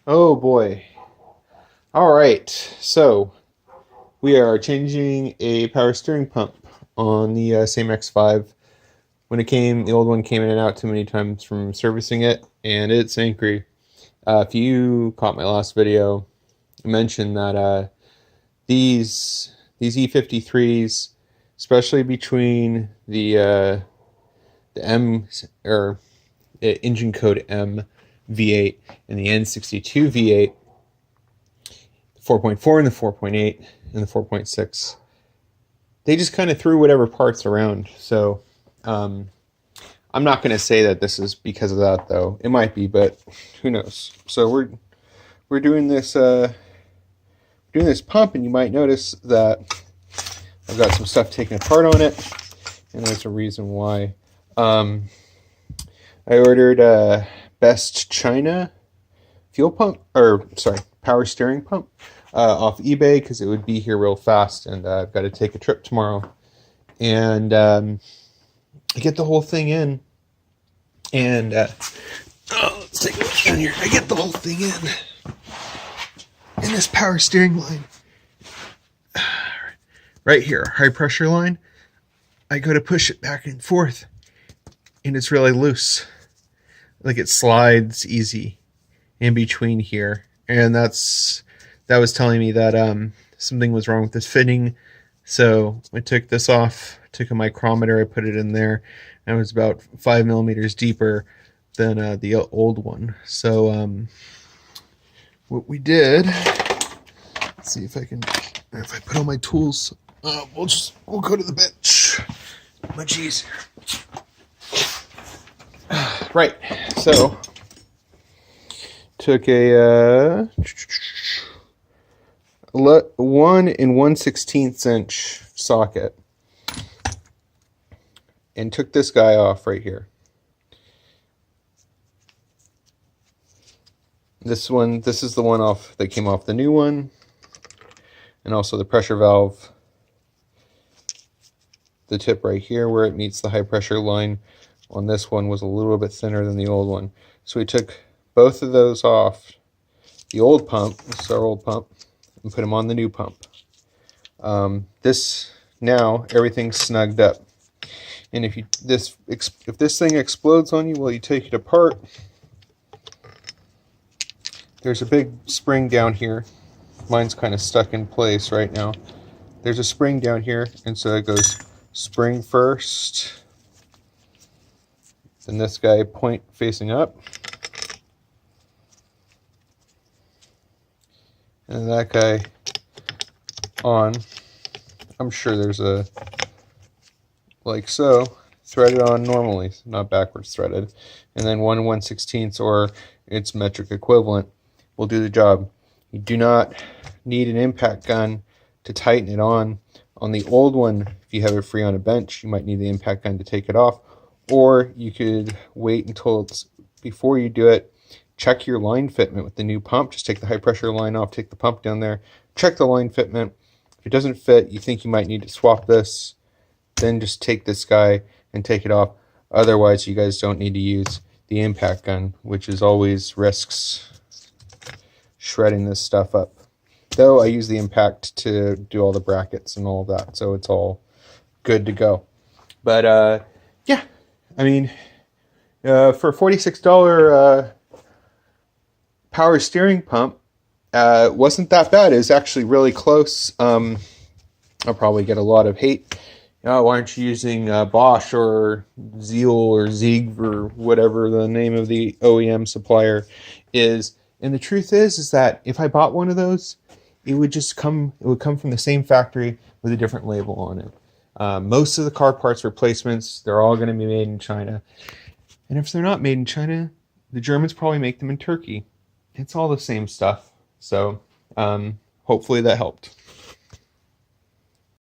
Oh boy. All right. So we are changing a power steering pump on the same X5. When it came, the old one came in and out too many times from servicing it, and it's angry. If you caught my last video, I mentioned that these E53s, especially between the M or engine code M V8 and the N62 V8, 4.4 and the 4.8 and the 4.6, they just kind of threw whatever parts around. So I'm not going to say that this is because of that, though. It might be, but who knows? So we're doing this pump, and you might notice that I've got some stuff taken apart on it, and there's a reason why. I ordered a Best China fuel pump, or sorry, power steering pump off eBay because it would be here real fast, and I've got to take a trip tomorrow. And I get the whole thing in, and let's take a look down here. I get the whole thing in this power steering line right here, high pressure line. I go to push it back and forth, and it's really loose. Like it slides easy in between here, and that was telling me that something was wrong with this fitting. So I took this off, took a micrometer, I put it in there, and it was about 5 millimeters deeper than the old one. So what we did, let's see if I put all my tools, we'll go to the bench. Much easier. Right, so took a 1 1/16 inch socket and took this guy off right here. This is the one off that came off the new one, and also the pressure valve. The tip right here where it meets the high pressure line on this one was a little bit thinner than the old one. So we took both of those off the old pump, this is our old pump, and put them on the new pump. Now everything's snugged up. And if this thing explodes on you while you take it apart, there's a big spring down here. Mine's kind of stuck in place right now. There's a spring down here, and so it goes spring first, then this guy point facing up, and that guy on. I'm sure there's a, like so, threaded on normally, not backwards threaded, and then 1 1/16 or its metric equivalent will do the job. You do not need an impact gun to tighten it on. On the old one, if you have it free on a bench, you might need the impact gun to take it off, or you could wait until before you do it, check your line fitment with the new pump. Just take the high pressure line off, take the pump down there, check the line fitment. If it doesn't fit, you think you might need to swap this, then just take this guy and take it off. Otherwise, you guys don't need to use the impact gun, which is always risks shredding this stuff up. Though I use the impact to do all the brackets and all of that, so it's all good to go. But yeah, I mean, for a $46 power steering pump, wasn't that bad. It was actually really close. I'll probably get a lot of hate. Why aren't you using Bosch or Zeal or Zieg or whatever the name of the OEM supplier is? And the truth is that if I bought one of those, it would come from the same factory with a different label on it. Most of the car parts replacements, they're all going to be made in China. And if they're not made in China, the Germans probably make them in Turkey. It's all the same stuff. So hopefully that helped.